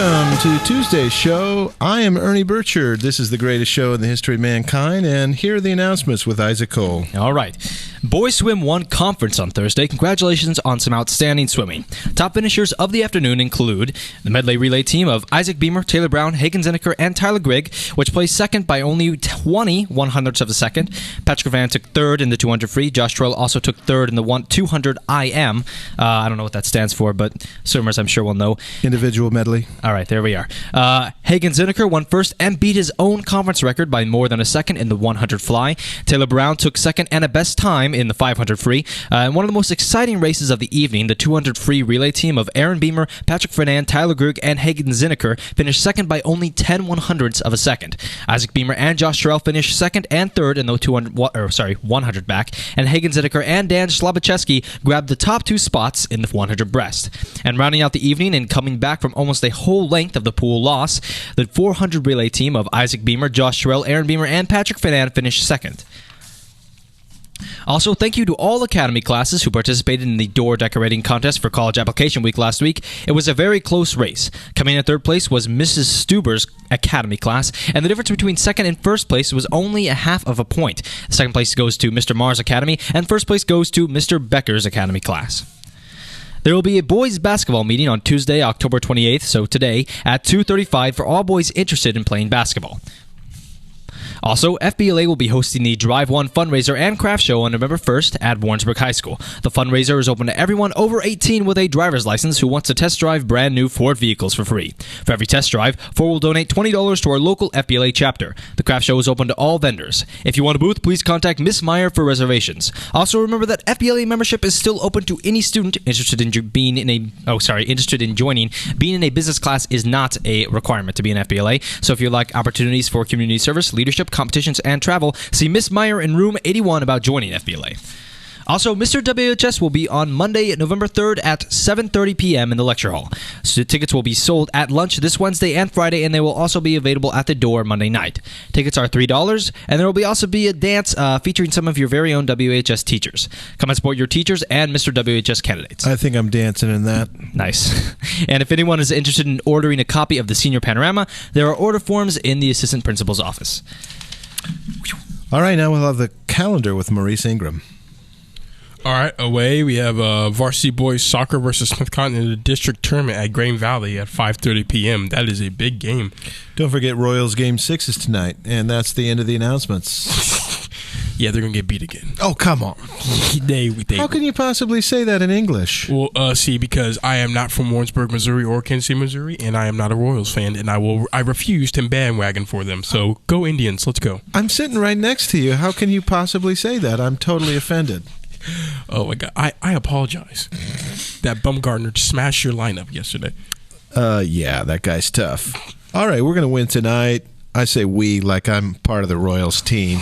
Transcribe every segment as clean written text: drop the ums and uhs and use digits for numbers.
Welcome to Tuesday's show. I am Ernie Burchard. This is the greatest show in the history of mankind, and here are the announcements with Isaac Cole. All right. Boys Swim won conference on Thursday. Congratulations on some outstanding swimming. Top finishers of the afternoon include the medley relay team of Isaac Beamer, Taylor Brown, Hagen Zinneker, and Tyler Grigg, which placed second by only 20 one-hundredths of a second. Patrick Van took third in the 200 free. Josh Terrell also took third in the 200 IM. I don't know what that stands for, but swimmers I'm sure will know. Individual medley. All right, there we are. Hagen Zinneker won first and beat his own conference record by more than a second in the 100 fly. Taylor Brown took second and a best time in the 500 free. And one of the most exciting races of the evening, the 200 free relay team of Aaron Beamer, Patrick Fernand, Tyler Grigg, and Hagen Zinneker finished second by only 10 one-hundredths of a second. Isaac Beamer and Josh Terrell finished second and third in the 100 back, and Hagen Zinneker and Dan Slabacheski grabbed the top two spots in the 100 breast. And rounding out the evening and coming back from almost a whole length of the pool loss, the 400 relay team of Isaac Beamer, Josh Terrell, Aaron Beamer, and Patrick Fernand finished second. Also, thank you to all Academy classes who participated in the door decorating contest for College Application Week last week. It was a very close race. Coming in third place was Mrs. Stuber's Academy class, and the difference between second and first place was only a half of a point. Second place goes to Mr. Mars Academy, and first place goes to Mr. Becker's Academy class. There will be a boys basketball meeting on Tuesday, October 28th, so today, at 2:35 for all boys interested in playing basketball. Also, FBLA will be hosting the Drive One fundraiser and craft show on November 1st at Warrensburg High School. The fundraiser is open to everyone over 18 with a driver's license who wants to test drive brand new Ford vehicles for free. For every test drive, Ford will donate $20 to our local FBLA chapter. The craft show is open to all vendors. If you want a booth, please contact Miss Meyer for reservations. Also, remember that FBLA membership is still open to any student interested in joining. Being in a business class is not a requirement to be in FBLA. So if you like opportunities for community service, leadership, competitions, and travel, see Miss Meyer in room 81 about joining FBLA. Also, Mr. WHS will be on Monday, November 3rd at 7:30 p.m. in the lecture hall. So tickets will be sold at lunch this Wednesday and Friday, and they will also be available at the door Monday night. Tickets are $3, and there will also be a dance featuring some of your very own WHS teachers. Come and support your teachers and Mr. WHS candidates. I think I'm dancing in that. Nice. And if anyone is interested in ordering a copy of the Senior Panorama, there are order forms in the assistant principal's office. All right, now we'll have the calendar with Maurice Ingram. All right, away we have varsity boys soccer versus Smith Cotton in the district tournament at Green Valley at 5:30 p.m. That is a big game. Don't forget Royals Game 6 is tonight, and that's the end of the announcements. Yeah, they're going to get beat again. Oh, come on. How can you possibly say that in English? Well, see, because I am not from Warrensburg, Missouri or Kansas City, Missouri, and I am not a Royals fan, and I refuse to bandwagon for them. So go Indians. Let's go. I'm sitting right next to you. How can you possibly say that? I'm totally offended. Oh, my God. I apologize. That Bumgarner smashed your lineup yesterday. Yeah, that guy's tough. All right, we're going to win tonight. I say we like I'm part of the Royals team.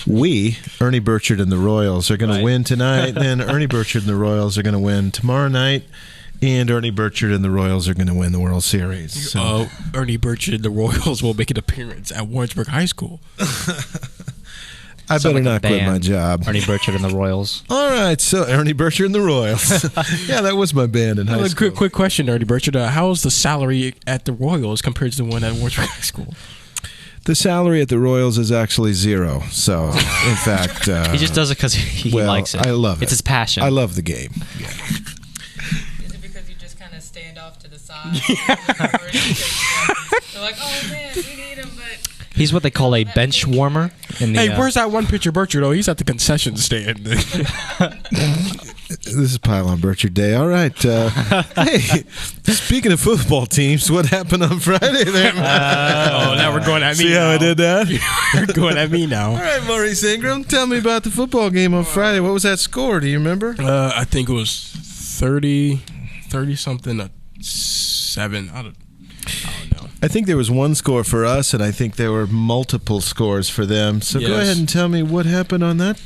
We, Ernie Burchard and the Royals, are going to win tonight. Then Ernie Burchard and the Royals are going to win tomorrow night. And Ernie Burchard and the Royals are going to win the World Series. So. Ernie Burchard and the Royals will make an appearance at Warrensburg High School. I better not quit my job. Ernie Burchard and the Royals. All right, so Ernie Burchard and the Royals. Yeah, that was my band in high school. Quick question, Ernie Burchard. How is the salary at the Royals compared to the one at Warrensburg High School? The salary at the Royals is actually zero. So, in fact... he just does it because he likes it. I love it. It's his passion. I love the game. Yeah. Is it because you just kind of stand off to the side? They're like, oh, man, we need him, but... He's what they call a bench warmer. Hey, where's that one pitcher, Burchard? Oh, he's at the concession stand. This is Pylon Burchard Day. All right. Hey, speaking of football teams, what happened on Friday there? Now we're going at me. See how I did that? You're going at me now. All right, Maurice Ingram, tell me about the football game on Friday. What was that score? Do you remember? I think it was 30-something to 7. I don't know. I think there was one score for us, and I think there were multiple scores for them. So Go ahead and tell me what happened on that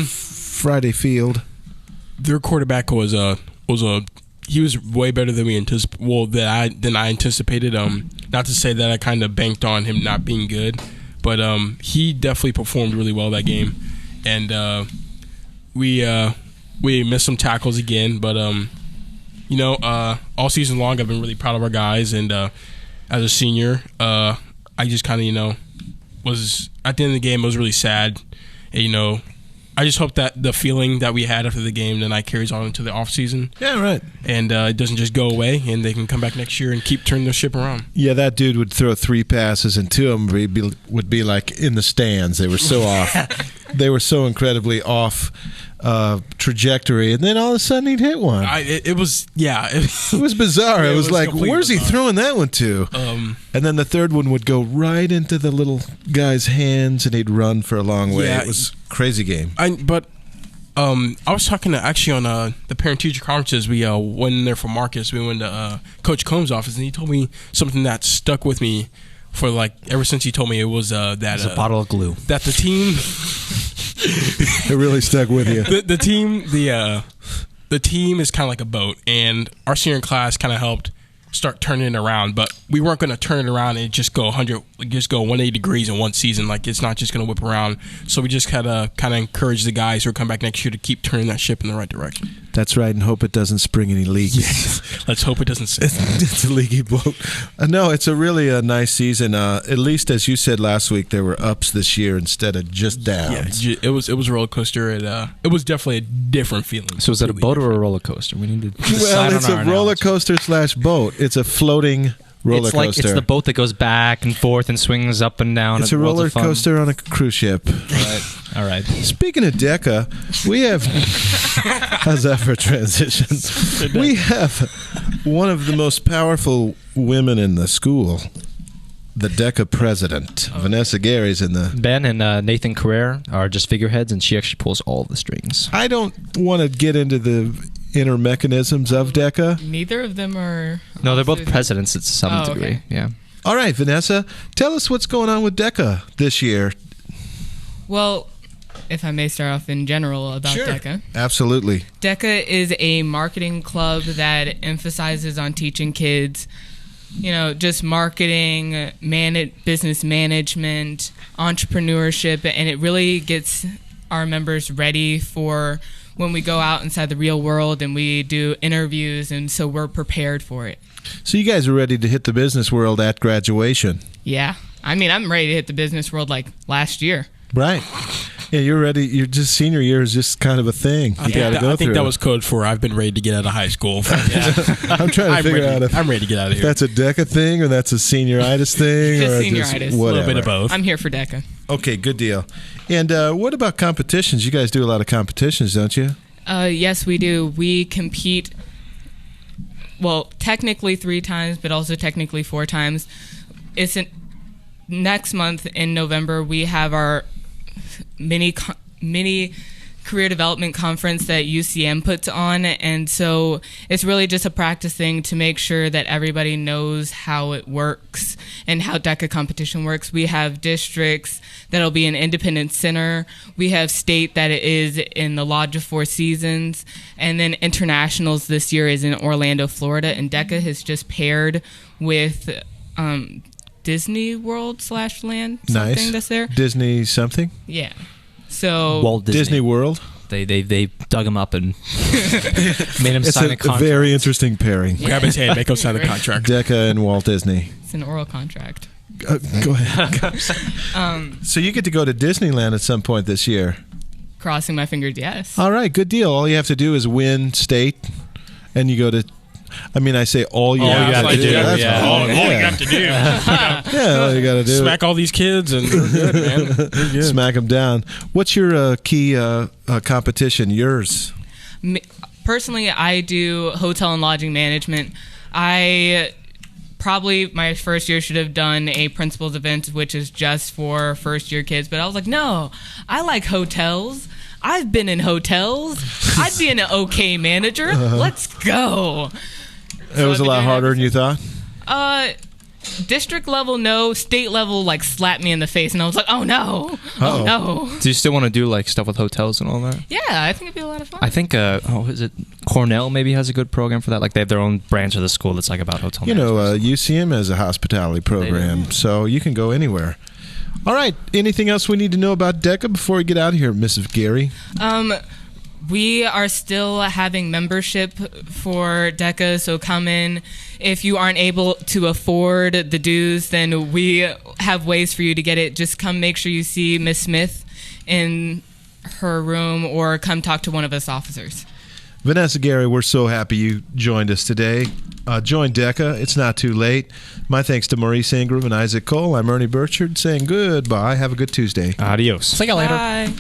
Friday field. Their quarterback was he was way better than than I anticipated. Not to say that I kind of banked on him not being good, but he definitely performed really well that game, and we missed some tackles again, but all season long I've been really proud of our guys, and as a senior, I just kind of was at the end of the game. It was really sad, and, I just hope that the feeling that we had after the game tonight carries on into the off season. Yeah, right. And it doesn't just go away, and they can come back next year and keep turning the ship around. Yeah, that dude would throw 3 passes, and 2 of them would be like in the stands. They were so off. They were so incredibly off trajectory, and then all of a sudden he'd hit one. It was bizarre. Yeah, it was like, where's he throwing that one to? And then the third one would go right into the little guy's hands, and he'd run for a long way. Yeah, it was a crazy game. I was talking to actually on the parent-teacher conferences. We went in there for Marcus. We went to Coach Combs' office, and he told me something that stuck with me for ever since he told me it was that It's a bottle of glue. That the team. It really stuck with you. The team is kind of like a boat, and our senior class kind of helped start turning it around, but we weren't going to turn it around and just go 180 degrees in one season. It's not just going to whip around. So we just kind of encourage the guys who come back next year to keep turning that ship in the right direction. That's right, and hope it doesn't spring any leaks. Yes. Let's hope it doesn't sink. It's a leaky boat. No, it's a really nice season. At least, as you said last week, there were ups this year instead of just downs. Yeah, it was a roller coaster. It was definitely a different feeling. So is it a boat or a roller coaster? We need to decide Well, it's on our a roller analogy. coaster / boat. It's a floating roller coaster. It's the boat that goes back and forth and swings up and down. It's a roller coaster on a cruise ship. All right. Speaking of DECA, we have... How's that for a transition? We have one of the most powerful women in the school, the DECA president. Vanessa Gary's in the... Ben and Nathan Carrere are just figureheads, and she actually pulls all of the strings. I don't want to get into the inner mechanisms of DECA. Neither of them are. No, they're both also- presidents to some Oh, degree. okay. Yeah. All right, Vanessa, tell us what's going on with DECA this year. Well, if I may start off in general about DECA. Absolutely. DECA is a marketing club that emphasizes on teaching kids, just marketing, business management, entrepreneurship, and it really gets our members ready for when we go out inside the real world and we do interviews, and so we're prepared for it. So you guys are ready to hit the business world at graduation. Yeah. I mean, I'm ready to hit the business world like last year. Right. Yeah, you're ready. You're just senior year is just kind of a thing. You got to go through. I think that was code for I've been ready to get out of high school. I'm trying to figure out if I'm ready to get out of here. that's a DECA thing or that's a senioritis thing. Just or senioritis. A whatever. little bit of both. I'm here for DECA. Okay, good deal. And what about competitions? You guys do a lot of competitions, don't you? Yes, we do. We compete, well, technically 3 times, but also technically 4 times. Next month in November, we have our mini career development conference that UCM puts on, and so it's really just a practice thing to make sure that everybody knows how it works and how DECA competition works. We have districts that'll be an independent center. We have state that it is in the Lodge of 4 Seasons, and then internationals this year is in Orlando, Florida, and DECA has just paired with Disney World / land something Nice. that's there. Disney something? Yeah. So Walt Disney. World? They dug him up and made him It's sign a a contract. very interesting pairing. Grab his hand, make him sign the contract. DECA and Walt Disney. it's an oral contract. Go ahead. So you get to go to Disneyland at some point this year. Crossing my fingers, yes. All right, good deal. All you have to do is win state, and you go to... I mean, I say all you have to do. That's yeah. all, All you have to do. Yeah, all you got to do. Smack all these kids and you're good, man. You're good. Smack them down. What's your key competition? Yours? Personally, I do hotel and lodging management. I probably my first year should have done a principals event, which is just for first year kids. But I was like, no, I like hotels. I've been in hotels. I'd be an okay manager. Let's go. It was a lot harder than you thought? District level, no. State level, slapped me in the face, and I was like, oh no. Oh no. Do you still want to do stuff with hotels and all that? Yeah, I think it'd be a lot of fun. I think is it Cornell maybe has a good program for that? They have their own branch of the school that's about hotel management. UCM has a hospitality program, so you can go anywhere. All right. Anything else we need to know about DECA before we get out of here, Mrs. Gary? We are still having membership for DECA, so come in. If you aren't able to afford the dues, then we have ways for you to get it. Just come make sure you see Miss Smith in her room or come talk to one of us officers. Vanessa Gary, we're so happy you joined us today. Join DECA. It's not too late. My thanks to Maurice Ingram and Isaac Cole. I'm Ernie Burchard saying goodbye. Have a good Tuesday. Adios. See you later. Bye.